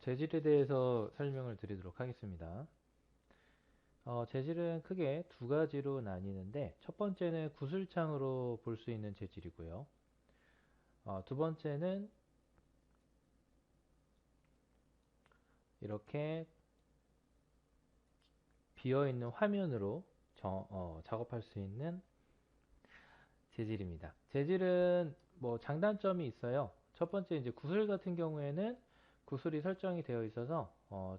재질에 대해서 설명을 드리도록 하겠습니다. 재질은 크게 두 가지로 나뉘는데, 첫 번째는 구슬창으로 볼 수 있는 재질이고요. 두 번째는 이렇게 비어있는 화면으로 작업할 수 있는 재질입니다. 재질은 뭐 장단점이 있어요. 첫 번째 이제 구슬 같은 경우에는 구슬이 설정이 되어 있어서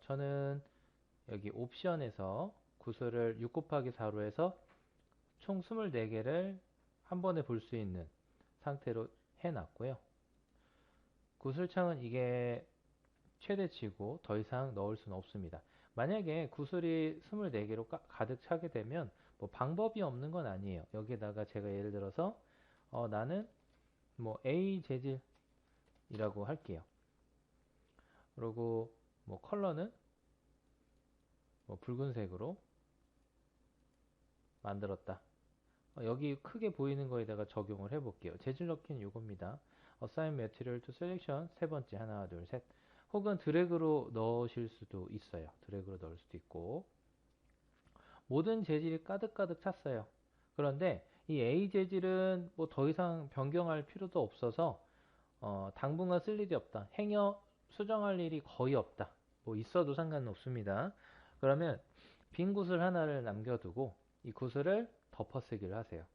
저는 여기 옵션에서 구슬을 6 곱하기 4로 해서 총 24개를 한 번에 볼 수 있는 상태로 해놨고요. 구슬창은 이게 최대치고 더 이상 넣을 수는 없습니다. 만약에 구슬이 24개로 가득 차게 되면 뭐 방법이 없는 건 아니에요. 여기에다가 제가 예를 들어서 나는 뭐 A 재질이라고 할게요. 그리고 뭐 컬러는 뭐 붉은색으로 만들었다. 여기 크게 보이는 거에다가 적용을 해볼게요. 재질 넣기는 이겁니다. Assign Material to Selection 세 번째 하나 둘 셋. 혹은 드래그로 넣으실 수도 있어요. 드래그로 넣을 수도 있고. 모든 재질이 가득가득 찼어요. 그런데 이 A 재질은 뭐 더 이상 변경할 필요도 없어서 당분간 쓸 일이 없다. 행여 수정할 일이 거의 없다. 뭐 있어도 상관은 없습니다. 그러면 빈 구슬 하나를 남겨두고 이 구슬을 덮어쓰기를 하세요.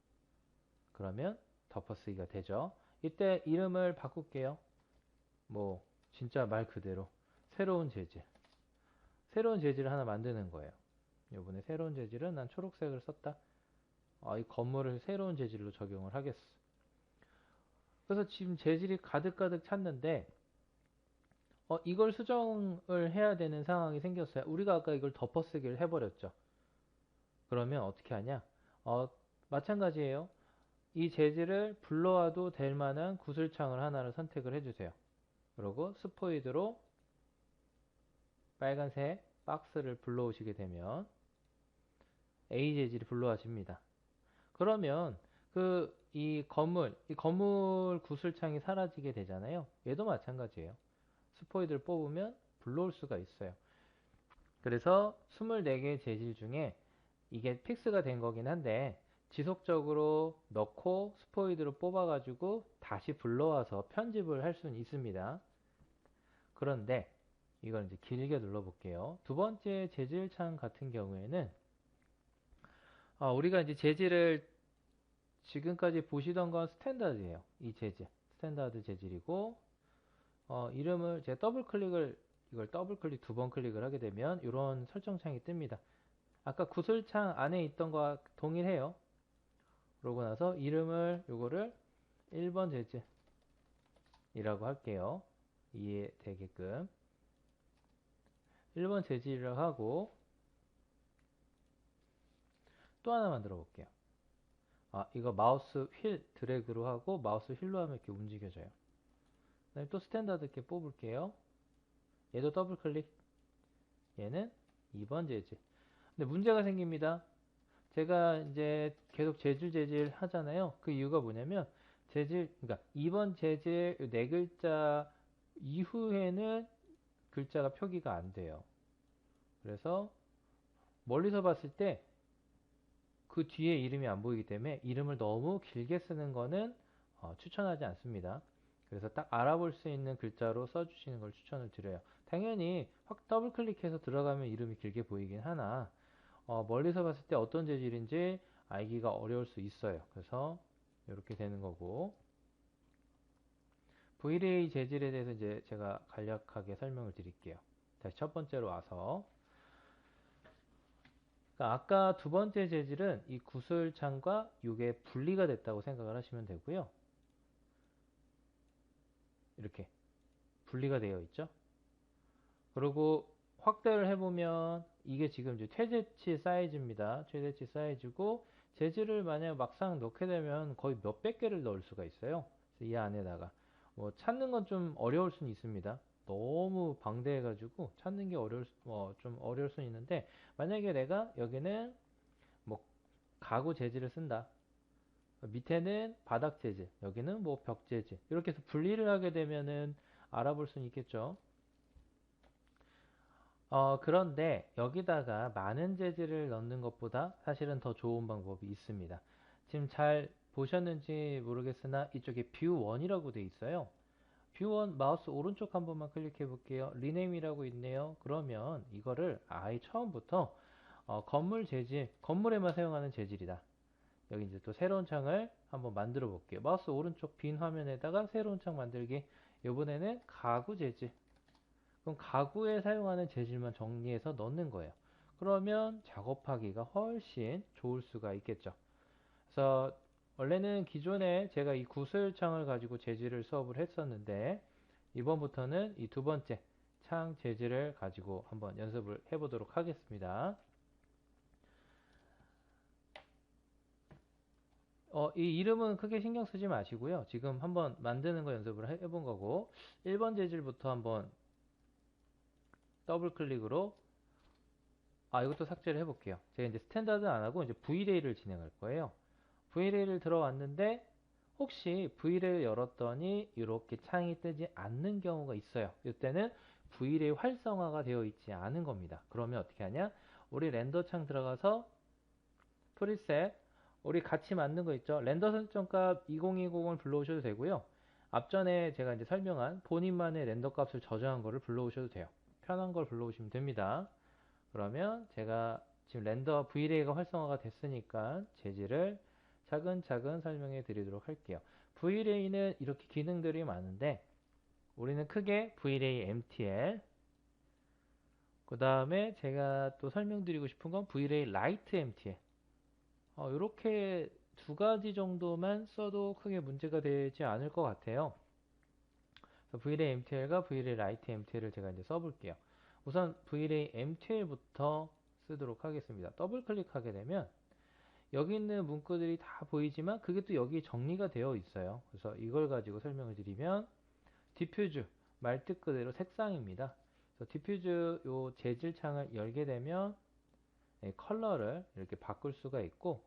그러면 덮어쓰기가 되죠. 이때 이름을 바꿀게요. 뭐 진짜 말 그대로 새로운 재질. 새로운 재질을 하나 만드는 거예요. 이번에 새로운 재질은 난 초록색을 썼다. 이 건물을 새로운 재질로 적용을 하겠어. 그래서 지금 재질이 가득가득 찼는데 이걸 수정을 해야 되는 상황이 생겼어요. 우리가 아까 이걸 덮어쓰기를 해버렸죠. 그러면 어떻게 하냐? 마찬가지예요. 이 재질을 불러와도 될 만한 구슬창을 하나를 선택을 해주세요. 그리고 스포이드로 빨간색 박스를 불러오시게 되면 A 재질이 불러와집니다. 그러면 이 건물 구슬창이 사라지게 되잖아요. 얘도 마찬가지예요. 스포이드를 뽑으면 불러올 수가 있어요. 그래서 24개의 재질 중에 이게 픽스가 된 거긴 한데 지속적으로 넣고 스포이드로 뽑아가지고 다시 불러와서 편집을 할 수는 있습니다. 그런데 이걸 이제 길게 눌러볼게요. 두 번째 재질창 같은 경우에는 우리가 이제 재질을 지금까지 보시던 건 스탠다드예요. 이 재질 스탠다드 재질이고 이름을 제가 이걸 더블 클릭 두 번 클릭을 하게 되면 이런 설정창이 뜹니다. 아까 구슬창 안에 있던 거와 동일해요. 그러고 나서 이름을 요거를 1번 재질이라고 할게요. 이해되게끔 1번 재질이라고 하고 또 하나 만들어 볼게요. 이거 마우스 휠 드래그로 하고 마우스 휠로 하면 이렇게 움직여져요. 그다음에 또 스탠다드 이렇게 뽑을게요. 얘도 더블 클릭. 얘는 2번 재질. 근데 문제가 생깁니다. 제가 이제 계속 재질 하잖아요. 그 이유가 뭐냐면 그러니까 2번 재질 네 글자 이후에는 글자가 표기가 안 돼요. 그래서 멀리서 봤을 때 그 뒤에 이름이 안 보이기 때문에 이름을 너무 길게 쓰는 거는 추천하지 않습니다. 그래서 딱 알아볼 수 있는 글자로 써주시는 걸 추천을 드려요. 당연히 확 더블 클릭해서 들어가면 이름이 길게 보이긴 하나 멀리서 봤을 때 어떤 재질인지 알기가 어려울 수 있어요. 그래서 이렇게 되는 거고 V-Ray 재질에 대해서 이제 제가 간략하게 설명을 드릴게요. 다시 첫 번째로 와서 그러니까 아까 두 번째 재질은 이 구슬창과 이게 분리가 됐다고 생각을 하시면 되고요. 이렇게 분리가 되어 있죠. 그리고 확대를 해보면 이게 지금 이제 최대치 사이즈입니다. 최대치 사이즈고 재질을 만약 막상 넣게 되면 거의 몇백 개를 넣을 수가 있어요. 이 안에다가 뭐 찾는 건 좀 어려울 수는 있습니다. 너무 방대해가지고 찾는 게 좀 어려울 수는 있는데 만약에 내가 여기는 뭐 가구 재질을 쓴다. 밑에는 바닥 재질, 여기는 뭐 벽 재질 이렇게 해서 분리를 하게 되면은 알아볼 수는 있겠죠. 그런데 여기다가 많은 재질을 넣는 것보다 사실은 더 좋은 방법이 있습니다. 지금 잘 보셨는지 모르겠으나 이쪽에 뷰 1이라고 돼 있어요. 뷰 1 마우스 오른쪽 한 번만 클릭해 볼게요. 리네임이라고 있네요. 그러면 이거를 아예 처음부터 건물 재질, 건물에만 사용하는 재질이다. 여기 이제 또 새로운 창을 한번 만들어 볼게요. 마우스 오른쪽 빈 화면에다가 새로운 창 만들기. 이번에는 가구 재질. 그럼 가구에 사용하는 재질만 정리해서 넣는 거예요. 그러면 작업하기가 훨씬 좋을 수가 있겠죠. 그래서 원래는 기존에 제가 이 구슬창을 가지고 재질을 수업을 했었는데 이번부터는 이 두 번째 창 재질을 가지고 한번 연습을 해보도록 하겠습니다. 이 이름은 크게 신경 쓰지 마시고요. 지금 한번 만드는 거 연습을 해본 거고 1번 재질부터 한번 더블 클릭으로 이것도 삭제를 해볼게요. 제가 이제 스탠다드 안 하고 이제 V레이를 진행할 거예요. V레이를 들어왔는데 혹시 V레이를 열었더니 이렇게 창이 뜨지 않는 경우가 있어요. 이때는 V레이 활성화가 되어 있지 않은 겁니다. 그러면 어떻게 하냐? 우리 렌더 창 들어가서 프리셋 우리 같이 만든 거 있죠? 렌더 설정값 2020을 불러오셔도 되고요. 앞전에 제가 이제 설명한 본인만의 렌더 값을 저장한 거를 불러오셔도 돼요. 편한 걸 불러오시면 됩니다. 그러면 제가 지금 렌더 V레이가 활성화가 됐으니까 재질을 차근차근 설명해 드리도록 할게요. V레이는 이렇게 기능들이 많은데 우리는 크게 V레이 MTL 그 다음에 제가 또 설명드리고 싶은 건 V레이 라이트 MTL 이렇게 두 가지 정도만 써도 크게 문제가 되지 않을 것 같아요. V레이 MTL과 V레이 라이트 MTL을 제가 이제 써볼게요. 우선 V레이 MTL부터 쓰도록 하겠습니다. 더블 클릭하게 되면 여기 있는 문구들이 다 보이지만 그게 또 여기 정리가 되어 있어요. 그래서 이걸 가지고 설명을 드리면 디퓨즈 말 뜻 그대로 색상입니다. 그래서 디퓨즈 요 재질 창을 열게 되면 컬러를 이렇게 바꿀 수가 있고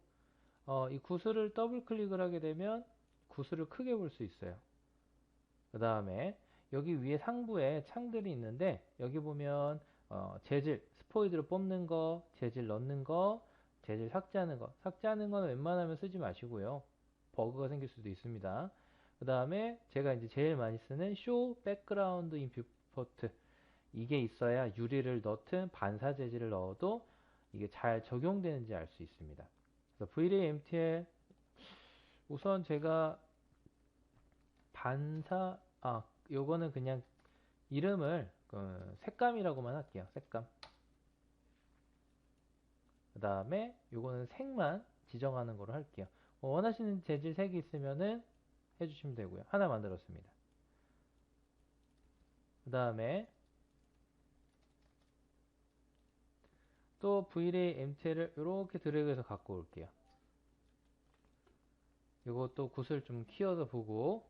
이 구슬을 더블 클릭을 하게 되면 구슬을 크게 볼 수 있어요. 그 다음에 여기 위에 상부에 창들이 있는데 여기 보면 재질 스포이드로 뽑는 거, 재질 넣는 거, 재질 삭제하는 거. 삭제하는 거는 웬만하면 쓰지 마시고요. 버그가 생길 수도 있습니다. 그 다음에 제가 이제 제일 많이 쓰는 show background in viewport 이게 있어야 유리를 넣든 반사 재질을 넣어도 이게 잘 적용되는지 알 수 있습니다. 그래서 Vray MTL 우선 제가 반사 요거는 그냥 이름을 색감이라고만 할게요. 색감. 그 다음에 요거는 색만 지정하는 거로 할게요. 원하시는 재질 색이 있으면은 해주시면 되고요. 하나 만들었습니다. 그 다음에 또 Vray MTL을 이렇게 드래그해서 갖고 올게요. 요것도 굿을 좀 키워서 보고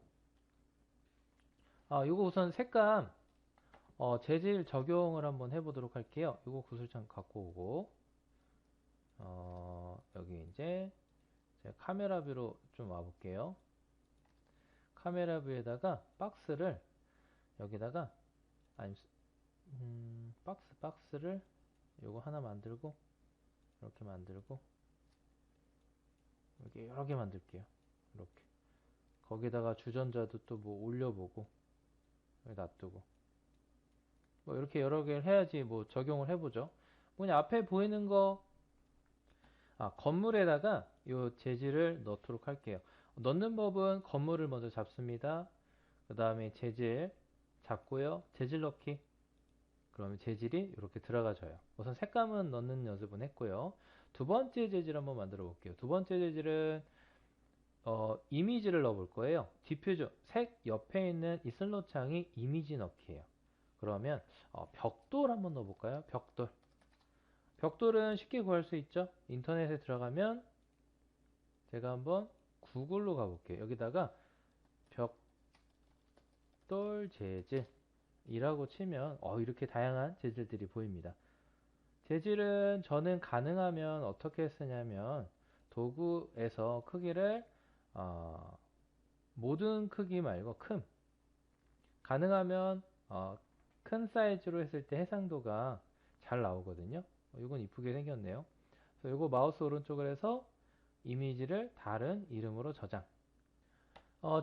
요거 우선 색감 재질 적용을 한번 해보도록 할게요. 요거 구슬창 갖고 오고 여기 이제 제가 카메라 뷰로 좀 와볼게요. 카메라 뷰에다가 박스를 여기다가 아니 박스를 요거 하나 만들고 이렇게 만들고 이렇게 여러 개 만들게요. 이렇게 거기다가 주전자도 또 뭐 올려보고 여기 놔두고 뭐 이렇게 여러 개를 해야지 뭐 적용을 해보죠. 그냥 앞에 보이는 거 건물에다가 요 재질을 넣도록 할게요. 넣는 법은 건물을 먼저 잡습니다. 그 다음에 재질 잡고요. 재질 넣기. 그러면 재질이 이렇게 들어가져요. 우선 색감은 넣는 연습은 했고요. 두 번째 재질 한번 만들어 볼게요. 두 번째 재질은 이미지를 넣어 볼 거예요. 디퓨저 색 옆에 있는 이 슬롯 창이 이미지 넣기예요. 그러면 벽돌 한번 넣어 볼까요? 벽돌. 벽돌은 쉽게 구할 수 있죠. 인터넷에 들어가면 제가 한번 구글로 가볼게요. 여기다가 벽돌 재질이라고 치면 이렇게 다양한 재질들이 보입니다. 재질은 저는 가능하면 어떻게 쓰냐면 도구에서 크기를 모든 크기 말고 가능하면 큰 사이즈로 했을 때 해상도가 잘 나오거든요. 이건 이쁘게 생겼네요. 그래서 이거 마우스 오른쪽을 해서 이미지를 다른 이름으로 저장.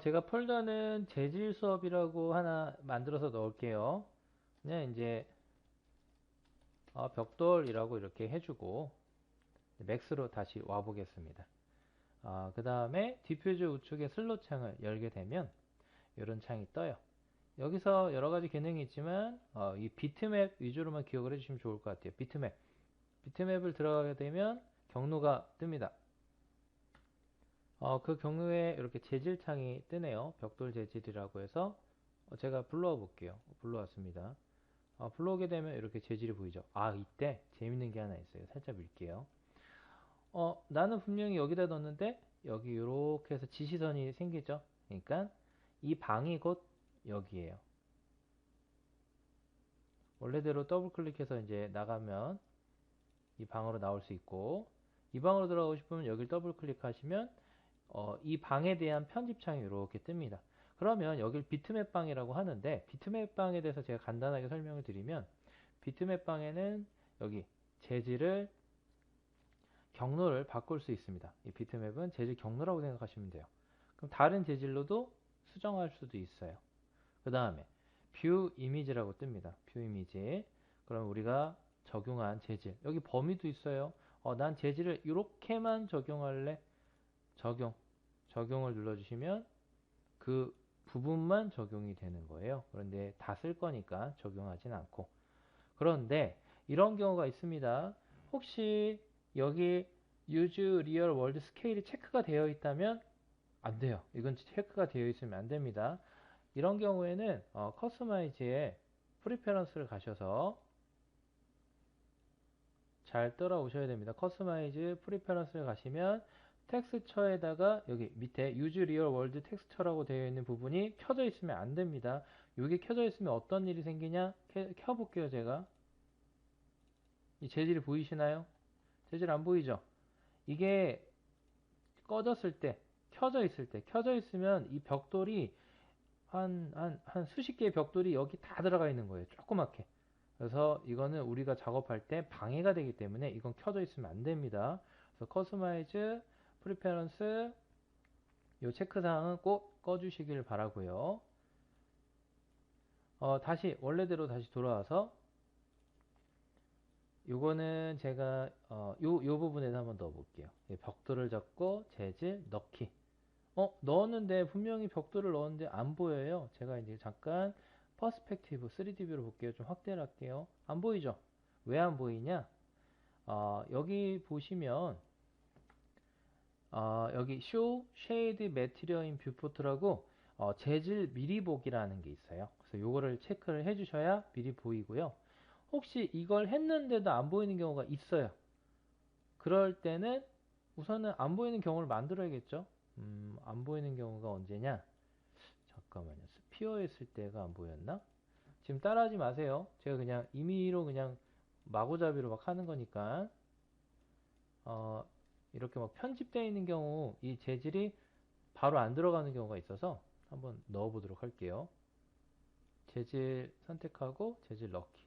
제가 폴더는 재질 수업이라고 하나 만들어서 넣을게요. 그냥 이제 벽돌이라고 이렇게 해주고 맥스로 다시 와보겠습니다. 그 다음에 디퓨저 우측의 슬롯 창을 열게 되면 이런 창이 떠요. 여기서 여러 가지 기능이 있지만 이 비트맵 위주로만 기억을 해주시면 좋을 것 같아요. 비트맵을 들어가게 되면 경로가 뜹니다. 그 경로에 이렇게 재질 창이 뜨네요. 벽돌 재질이라고 해서 제가 불러와 볼게요. 불러왔습니다. 불러오게 되면 이렇게 재질이 보이죠. 이때 재밌는 게 하나 있어요. 살짝 밀게요. 나는 분명히 여기다 넣었는데 여기 이렇게 해서 지시선이 생기죠. 그러니까 이 방이 곧 여기에요. 원래대로 더블 클릭해서 이제 나가면 이 방으로 나올 수 있고, 이 방으로 들어가고 싶으면 여기를 더블 클릭하시면 이 방에 대한 편집창이 이렇게 뜹니다. 그러면 여길 비트맵 방이라고 하는데, 비트맵 방에 대해서 제가 간단하게 설명을 드리면, 비트맵 방에는 여기 재질을 경로를 바꿀 수 있습니다. 이 비트맵은 재질 경로라고 생각하시면 돼요. 그럼 다른 재질로도 수정할 수도 있어요. 그 다음에 뷰 이미지라고 뜹니다. 뷰 이미지. 그럼 우리가 적용한 재질, 여기 범위도 있어요. 난 재질을 이렇게만 적용할래. 적용을 눌러주시면 그 부분만 적용이 되는 거예요. 그런데 다 쓸 거니까 적용하진 않고. 그런데 이런 경우가 있습니다. 혹시 여기 use real world scale이 체크가 되어 있다면 안 돼요. 이건 체크가 되어 있으면 안 됩니다. 이런 경우에는 커스터마이즈에 프리페런스를 가셔서 잘 따라오셔야 됩니다. 커스터마이즈 프리페런스를 가시면 텍스처에다가 여기 밑에 use real world texture라고 되어 있는 부분이 켜져 있으면 안 됩니다. 이게 켜져 있으면 어떤 일이 생기냐? 켜볼게요, 제가. 이 재질이 보이시나요? 재질 안 보이죠? 이게 꺼졌을 때, 켜져 있으면 이 벽돌이 한 수십 개의 벽돌이 여기 다 들어가 있는 거예요. 조그맣게. 그래서 이거는 우리가 작업할 때 방해가 되기 때문에 이건 켜져 있으면 안 됩니다. 그래서 커스터마이즈, 프리페런스, 이 체크사항은 꼭 꺼주시길 바라고요. 다시 원래대로 다시 돌아와서 요거는 제가 요 부분에서 한번 넣어 볼게요. 벽돌을 잡고 재질 넣기. 넣었는데 분명히 벽돌을 넣었는데 안 보여요. 제가 이제 잠깐 퍼스펙티브 3D 뷰로 볼게요. 좀 확대를 할게요. 안 보이죠? 왜 안 보이냐? 여기 보시면 여기 Show Shade Material in Viewport라고 재질 미리 보기라는 게 있어요. 그래서 요거를 체크를 해주셔야 미리 보이고요. 혹시 이걸 했는데도 안 보이는 경우가 있어요. 그럴 때는 우선은 안 보이는 경우를 만들어야겠죠. 안 보이는 경우가 언제냐? 잠깐만요. 스피어 했을 때가 안 보였나? 지금 따라하지 마세요. 제가 그냥 임의로 그냥 마구잡이로 막 하는 거니까. 이렇게 막 편집되어 있는 경우 이 재질이 바로 안 들어가는 경우가 있어서 한번 넣어 보도록 할게요. 재질 선택하고 재질 넣기.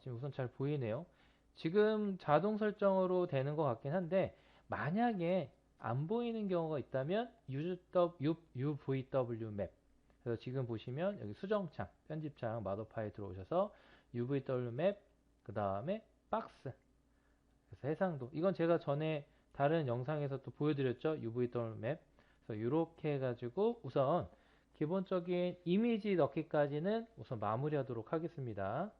지금 우선 잘 보이네요. 지금 자동 설정으로 되는 것 같긴 한데 만약에 안 보이는 경우가 있다면 UVW 맵. 그래서 지금 보시면 여기 수정창, 편집창, 마더파일 들어오셔서 UVW 맵, 그 다음에 박스. 그래서 해상도. 이건 제가 전에 다른 영상에서 또 보여드렸죠. UVW 맵. 그래서 이렇게 해가지고 우선 기본적인 이미지 넣기까지는 우선 마무리하도록 하겠습니다.